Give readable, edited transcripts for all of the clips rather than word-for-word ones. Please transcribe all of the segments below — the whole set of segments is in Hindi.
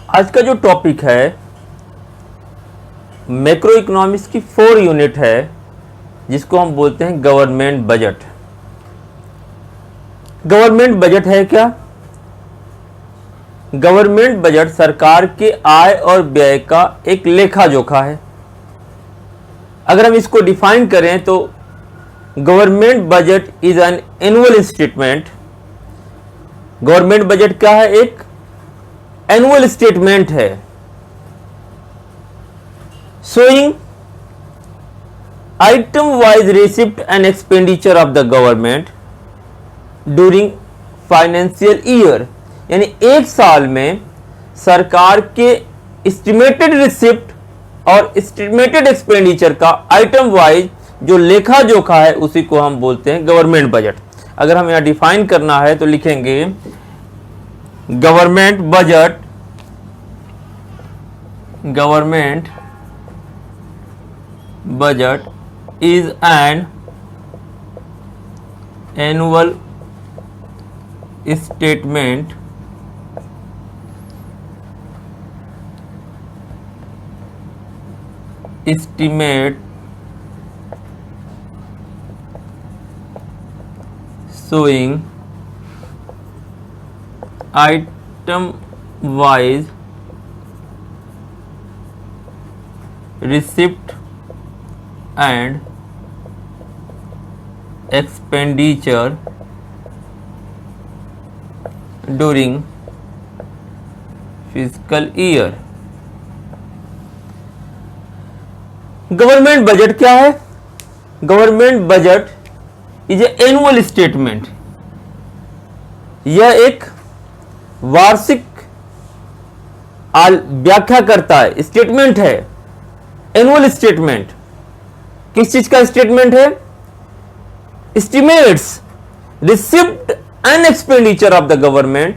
आज का जो टॉपिक है मैक्रो इकोनॉमिक्स की 4 यूनिट है जिसको हम बोलते हैं गवर्नमेंट बजट। गवर्नमेंट बजट है क्या? गवर्नमेंट बजट सरकार के आय और व्यय का एक लेखा जोखा है। अगर हम इसको डिफाइन करें तो government budget is an annual statement. Government budget क्या है? एक एनुअल स्टेटमेंट है showing item wise receipt and expenditure of the government during financial year। यानी एक साल में सरकार के एस्टिमेटेड रिसिप्ट और एस्टिमेटेड एक्सपेंडिचर का आइटम वाइज जो लेखा जोखा है उसी को हम बोलते हैं गवर्नमेंट बजट। अगर हम यहां डिफाइन करना है तो लिखेंगे government budget is an annual statement estimate showing item wise receipt and expenditure during fiscal year। Government budget क्या है? Government budget is a annual statement. यह एक वार्षिक व्याख्या करता है, स्टेटमेंट है, एनुअल स्टेटमेंट। किस चीज का स्टेटमेंट है? Estimates receipt and expenditure of the government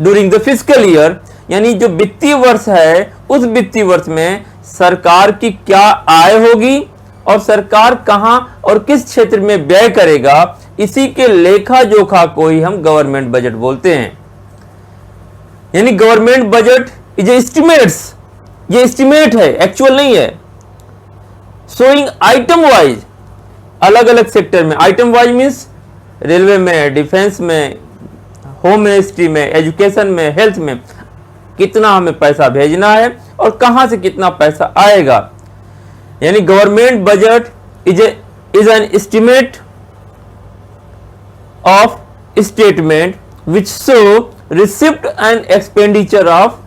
during the fiscal year. यानी जो वित्तीय वर्ष है उस वित्तीय वर्ष में सरकार की क्या आय होगी और सरकार कहां और किस क्षेत्र में व्यय करेगा, इसी के लेखा जोखा को ही हम गवर्नमेंट बजट बोलते हैं। यानी गवर्नमेंट बजट इज एस्टिमेट्स, ये एस्टिमेट है, एक्चुअल नहीं है। शोइंग आइटम वाइज, अलग अलग सेक्टर में। आइटम वाइज मीन्स रेलवे में, डिफेंस में, होम मिनिस्ट्री में, एजुकेशन में, हेल्थ में कितना हमें पैसा भेजना है और कहां से कितना पैसा आएगा। यानी government budget is an estimate of statement which show receipt and expenditure of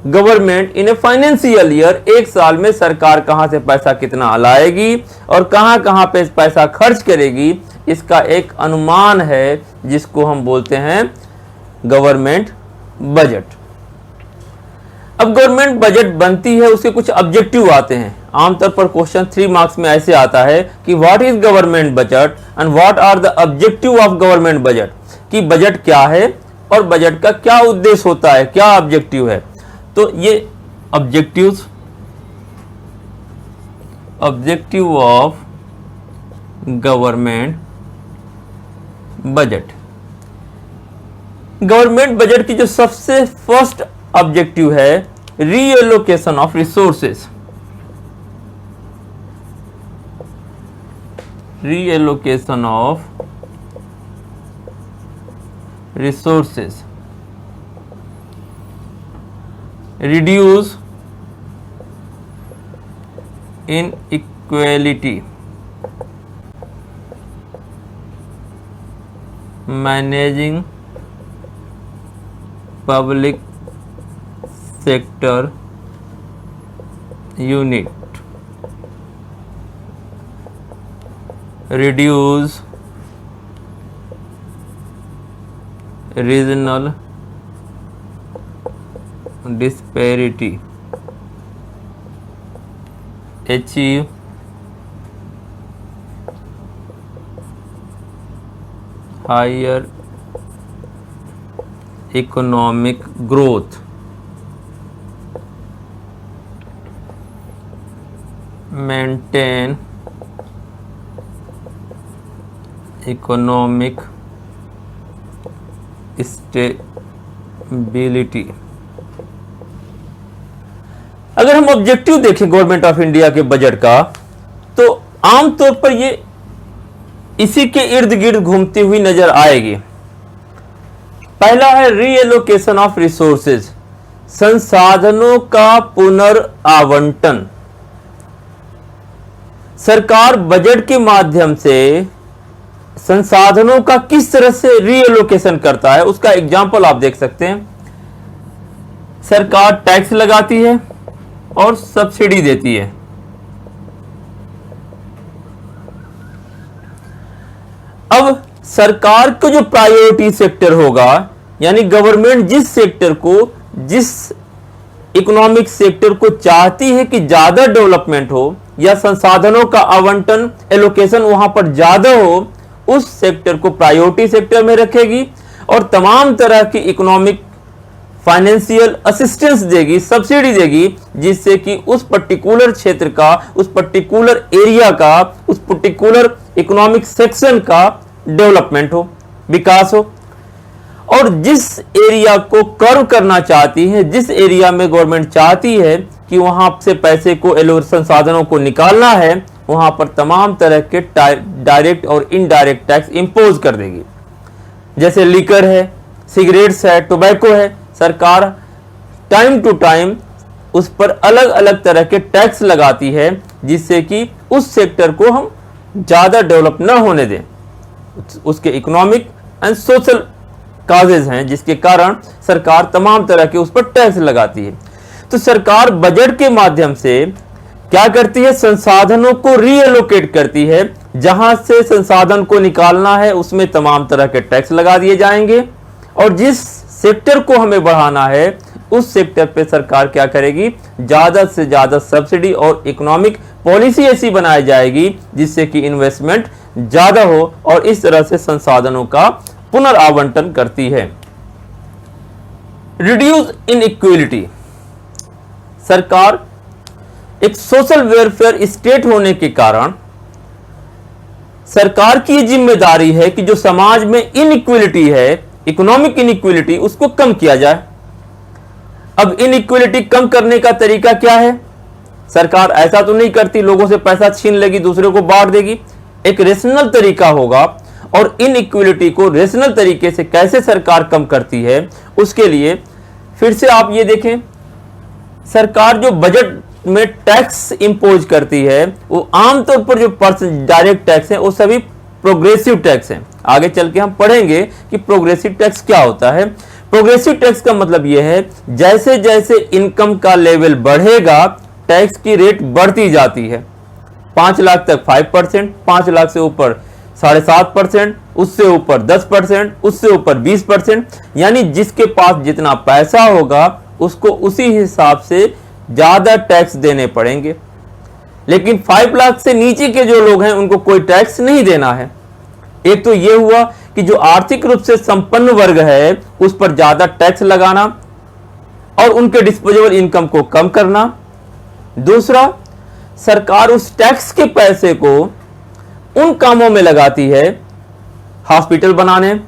government in a financial year. एक साल में सरकार कहां से पैसा कितना लाएगी और कहां कहां पे पैसा खर्च करेगी, इसका एक अनुमान है जिसको हम बोलते हैं गवर्नमेंट बजट। अब गवर्नमेंट बजट बनती है, उसके कुछ ऑब्जेक्टिव आते हैं। आमतौर पर क्वेश्चन 3 मार्क्स में ऐसे आता है कि what is government budget and what are the objective of government budget. कि बजट क्या है और बजट का क्या उद्देश्य होता है, क्या ऑब्जेक्टिव है। तो ये objective of government budget. Government budget की जो सबसे फर्स्ट ऑब्जेक्टिव है reallocation of resources. Reallocation of resources, reduce inequality, managing public sector unit, reduce regional disparity, achieve higher economic growth, maintain economic stability, अगर हम ऑब्जेक्टिव देखें गवर्नमेंट ऑफ इंडिया के बजट का, तो आमतौर पर ये इसी के इर्द गिर्द घूमती हुई नजर आएगी। पहला है रीएलोकेशन ऑफ रिसोर्सेज, संसाधनों का पुनर्आवंटन। सरकार बजट के माध्यम से संसाधनों का किस तरह से रीएलोकेशन करता है, उसका एग्जाम्पल आप देख सकते हैं। सरकार टैक्स लगाती है और सब्सिडी देती है। अब सरकार को जो प्रायोरिटी सेक्टर होगा, यानी गवर्नमेंट जिस सेक्टर को, जिस इकोनॉमिक सेक्टर को चाहती है कि ज्यादा डेवलपमेंट हो या संसाधनों का आवंटन एलोकेशन वहां पर ज्यादा हो, उस सेक्टर को प्रायोरिटी सेक्टर में रखेगी और तमाम तरह की इकोनॉमिक फाइनेंशियल असिस्टेंस देगी, सब्सिडी देगी, जिससे कि उस पर्टिकुलर क्षेत्र का, उस पर्टिकुलर एरिया का, उस पर्टिकुलर इकोनॉमिक सेक्शन का डेवलपमेंट हो, विकास हो। और जिस एरिया को कर्व करना चाहती है, जिस एरिया में गवर्नमेंट चाहती है कि वहां से पैसे को, संसाधनों को निकालना है, वहां पर तमाम तरह के डायरेक्ट और इनडायरेक्ट टैक्स इंपोज कर देगी। जैसे लीकर है, सिगरेट्स है, टोबैको है, सरकार टाइम टू टाइम उस पर अलग अलग तरह के टैक्स लगाती है, जिससे कि उस सेक्टर को हम ज्यादा डेवलप न होने दें। उसके इकोनॉमिक एंड सोशल काजेज हैं, जिसके कारण सरकार तमाम तरह के उस पर टैक्स लगाती है। तो सरकार बजट के माध्यम से क्या करती है, संसाधनों को रीएलोकेट करती है। जहां से संसाधन को निकालना है उसमें तमाम तरह के टैक्स लगा दिए जाएंगे, और जिस सेक्टर को हमें बढ़ाना है उस सेक्टर पे सरकार क्या करेगी, ज्यादा से ज्यादा सब्सिडी और इकोनॉमिक पॉलिसी ऐसी बनाई जाएगी जिससे कि इन्वेस्टमेंट ज्यादा हो, और इस तरह से संसाधनों का पुनर्आवंटन करती है। रिड्यूस इनइक्वालिटी, सरकार एक सोशल वेलफेयर स्टेट होने के कारण सरकार की जिम्मेदारी है कि जो समाज में इनइक्वालिटी है, इकोनॉमिक इनइक्वालिटी, उसको कम किया जाए। अब इनइक्वालिटी कम करने का तरीका क्या है? सरकार ऐसा तो नहीं करती लोगों से पैसा छीन लेगी, दूसरे को बांट देगी। एक रेशनल तरीका होगा, और इनइक्वालिटी को रेशनल तरीके से कैसे सरकार कम करती है, उसके लिए फिर से आप ये देखें, सरकार जो बजट में टैक्स इंपोज करती है वो आमतौर पर जो डायरेक्ट टैक्स है वो सभी प्रोग्रेसिव टैक्स हैं। आगे चल के हम पढ़ेंगे कि प्रोग्रेसिव टैक्स क्या होता है। प्रोग्रेसिव टैक्स का मतलब यह है जैसे जैसे इनकम का लेवल बढ़ेगा टैक्स की रेट बढ़ती जाती है। 5 लाख तक 5%, 5 लाख से ऊपर 7.5%, उससे ऊपर 10%, उससे ऊपर 20%, यानी जिसके पास जितना पैसा होगा उसको उसी हिसाब से ज्यादा टैक्स देने पड़ेंगे। लेकिन 5 लाख से नीचे के जो लोग हैं उनको कोई टैक्स नहीं देना है। एक तो यह हुआ कि जो आर्थिक रूप से संपन्न वर्ग है उस पर ज्यादा टैक्स लगाना और उनके डिस्पोजेबल इनकम को कम करना। दूसरा, सरकार उस टैक्स के पैसे को उन कामों में लगाती है, हॉस्पिटल बनाने,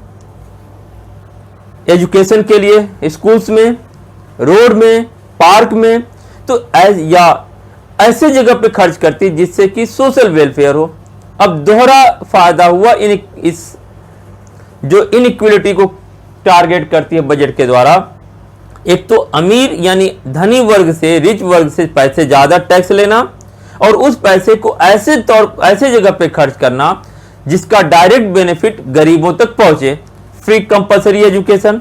एजुकेशन के लिए स्कूल्स में, रोड में, पार्क में, तो या ऐसे जगह पे खर्च करती जिससे कि सोशल वेलफेयर हो। अब दोहरा फायदा हुआ इस जो इनइक्वालिटी को टारगेट करती है बजट के द्वारा। एक तो अमीर यानी धनी वर्ग से, रिच वर्ग से पैसे ज्यादा टैक्स लेना और उस पैसे को ऐसे जगह पे खर्च करना जिसका डायरेक्ट बेनिफिट गरीबों तक पहुंचे। Free compulsory education,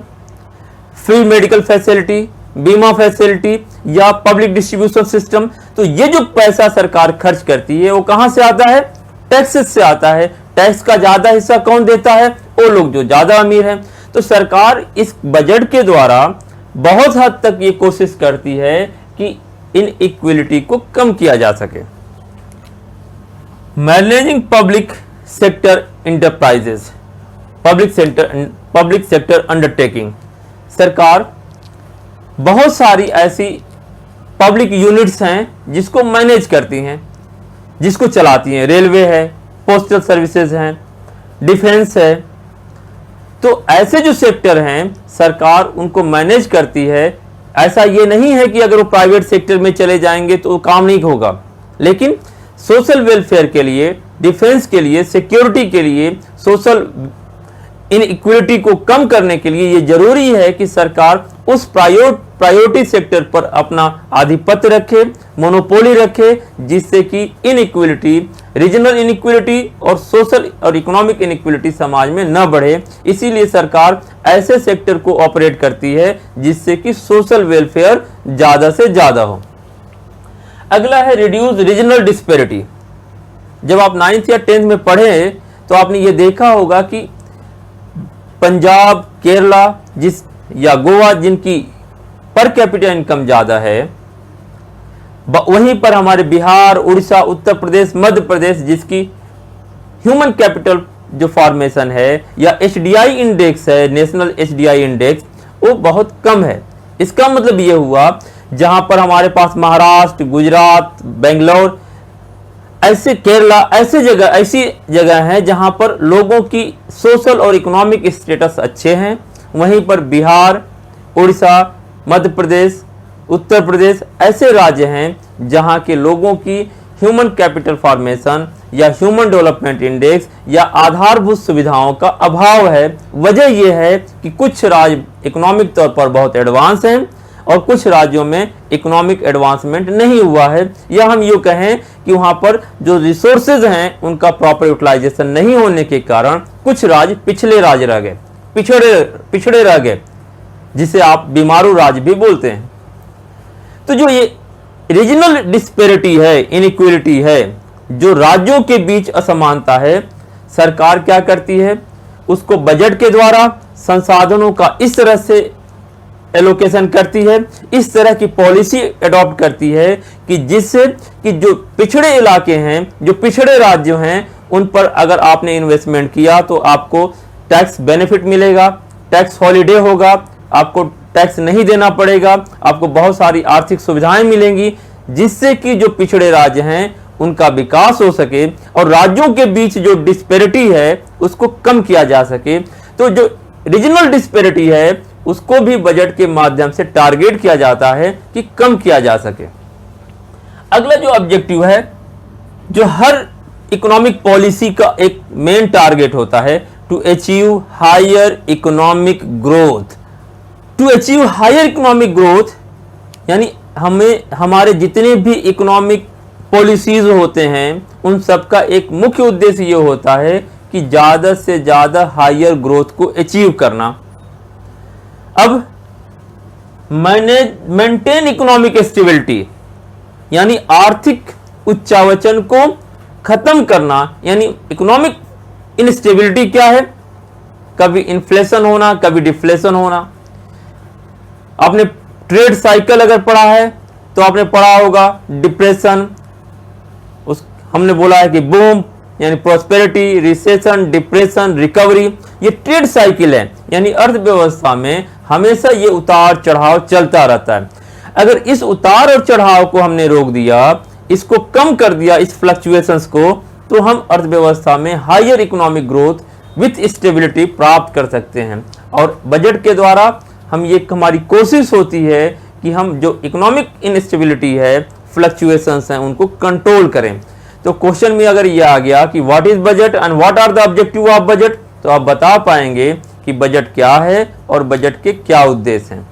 free medical facility, बीमा फैसिलिटी या पब्लिक डिस्ट्रीब्यूशन सिस्टम। तो ये जो पैसा सरकार खर्च करती है वो कहां से आता है? टैक्सेस से आता है। टैक्स का ज्यादा हिस्सा कौन देता है? वो लोग जो ज्यादा अमीर हैं। तो सरकार इस बजट के द्वारा बहुत हद तक ये कोशिश करती है कि इनइक्वालिटी को कम किया जा सके। Managing public sector enterprises, public sector undertaking, सरकार बहुत सारी ऐसी पब्लिक यूनिट्स हैं जिसको मैनेज करती हैं, जिसको चलाती हैं। रेलवे है, पोस्टल सर्विसेज हैं, डिफेंस है। तो ऐसे जो सेक्टर हैं सरकार उनको मैनेज करती है ऐसा ये नहीं है कि अगर वो प्राइवेट सेक्टर में चले जाएंगे तो काम नहीं होगा, लेकिन सोशल वेलफेयर के लिए, डिफेंस के लिए, सिक्योरिटी के लिए, सोशल इनइक्वलिटी को कम करने के लिए ये जरूरी है कि सरकार उस प्रायोरिटी सेक्टर पर अपना आधिपत्य रखे, मोनोपोली रखे, जिससे कि इनइक्वलिटी, रीजनल इनइक्वलिटी और सोशल और इकोनॉमिक इनइक्वलिटी समाज में न बढ़े। इसीलिए सरकार ऐसे सेक्टर को ऑपरेट करती है जिससे कि सोशल वेलफेयर ज्यादा से ज्यादा हो। अगला है रिड्यूस रीजनल डिस्पैरिटी। जब आप 9th या 10th में पढ़े तो आपने ये देखा होगा कि पंजाब, केरला या गोवा जिनकी पर कैपिटा इनकम ज्यादा है, वहीं पर हमारे बिहार, उड़ीसा, उत्तर प्रदेश, मध्य प्रदेश जिसकी ह्यूमन कैपिटल जो फॉर्मेशन है या एचडीआई इंडेक्स है, नेशनल एचडीआई इंडेक्स, वो बहुत कम है। इसका मतलब ये हुआ जहां पर हमारे पास महाराष्ट्र, गुजरात, बेंगलोर, ऐसे केरला, ऐसी जगह है जहां पर लोगों की सोशल और इकोनॉमिक स्टेटस अच्छे हैं। वहीं पर बिहार, उड़ीसा, मध्य प्रदेश, उत्तर प्रदेश ऐसे राज्य हैं जहां के लोगों की ह्यूमन कैपिटल फॉर्मेशन या ह्यूमन डेवलपमेंट इंडेक्स या आधारभूत सुविधाओं का अभाव है। वजह यह है कि कुछ राज्य इकोनॉमिक तौर पर बहुत एडवांस हैं और कुछ राज्यों में इकोनॉमिक एडवांसमेंट नहीं हुआ है, या हम यूँ कहें कि वहाँ पर जो रिसोर्सेज हैं उनका प्रॉपर यूटिलाइजेशन नहीं होने के कारण कुछ राज्य पिछले राज्य रह गए, पिछड़े रह गए, जिसे आप बीमारू राज्य भी बोलते हैं। तो जो ये रीजनल डिस्पैरिटी है, इनइक्वलिटी है, जो राज्यों के बीच असमानता है, सरकार क्या करती है, उसको बजट के द्वारा संसाधनों का इस तरह से एलोकेशन करती है, इस तरह की पॉलिसी अडॉप्ट करती है कि जिससे कि जो पिछड़े इलाके हैं, जो पिछड़े राज्य हैं, उन पर अगर आपने इन्वेस्टमेंट किया तो आपको टैक्स बेनिफिट मिलेगा, टैक्स हॉलिडे होगा, आपको टैक्स नहीं देना पड़ेगा, आपको बहुत सारी आर्थिक सुविधाएं मिलेंगी, जिससे कि जो पिछड़े राज्य हैं उनका विकास हो सके और राज्यों के बीच जो डिस्पैरिटी है उसको कम किया जा सके। तो जो रीजनल डिस्पैरिटी है उसको भी बजट के माध्यम से टारगेट किया जाता है कि कम किया जा सके। अगला जो ऑब्जेक्टिव है, जो हर इकोनॉमिक पॉलिसी का एक मेन टारगेट होता है, to achieve higher economic growth. To achieve higher economic growth यानी हमारे जितने भी इकोनॉमिक पॉलिसीज होते हैं उन सबका एक मुख्य उद्देश्य ये होता है कि ज्यादा से ज्यादा हायर ग्रोथ को अचीव करना। अब मेंटेन इकोनॉमिक स्टेबिलिटी यानी आर्थिक उच्चावचन को खत्म करना, यानी इकोनॉमिक इनस्टेबिलिटी क्या है, कभी इन्फ्लेशन होना, कभी डिफ्लेशन होना। आपने ट्रेड साइकिल अगर पढ़ा है तो आपने पढ़ा होगा डिप्रेशन, हमने बोला है कि बूम यानी प्रोस्पेरिटी, रिसेशन, डिप्रेशन, रिकवरी, ये ट्रेड साइकिल है। यानी अर्थव्यवस्था में हमेशा ये उतार चढ़ाव चलता रहता है। अगर इस उतार और चढ़ाव को हमने रोक दिया, इसको कम कर दिया, इस फ्लक्चुएशंस को, तो हम अर्थव्यवस्था में higher economic growth with stability प्राप्त कर सकते हैं। और बजट के द्वारा हम ये हमारी कोशिश होती है कि हम जो इकोनॉमिक इनस्टेबिलिटी है, फ्लक्चुएशंस हैं, उनको कंट्रोल करें। तो क्वेश्चन में अगर ये आ गया कि what is budget and what are the objective of budget, तो आप बता पाएंगे कि बजट क्या है और बजट के क्या उद्देश्य हैं।